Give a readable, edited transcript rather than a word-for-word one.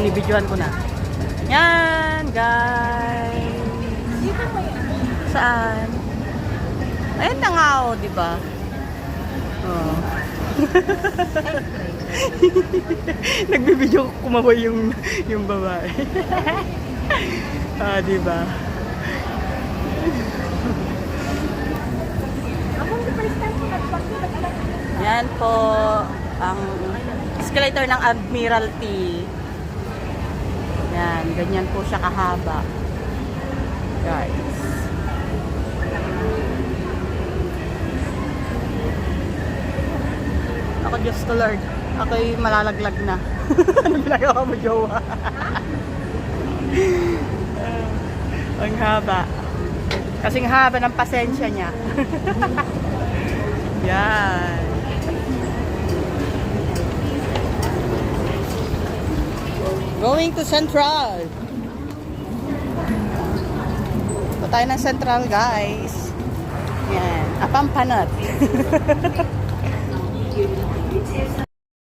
binibidyohan ko na. Yan, guys. Saan? Ayun na nga, oh, di ba? Oh. Nagbibidyo kumaway yung babae. Ah, di ba? Yan po ang escalator ng Admiralty. Yan, ganyan po siya kahaba. Guys. Ako, Diyos ko Lord. Ako'y malalaglag na. Ano ginagawa mo, jowa? Ang haba. Kasing haba ng pasensya niya. Yan. Going to Central. Ito tayo ng Central, guys. Yan. Apampanat.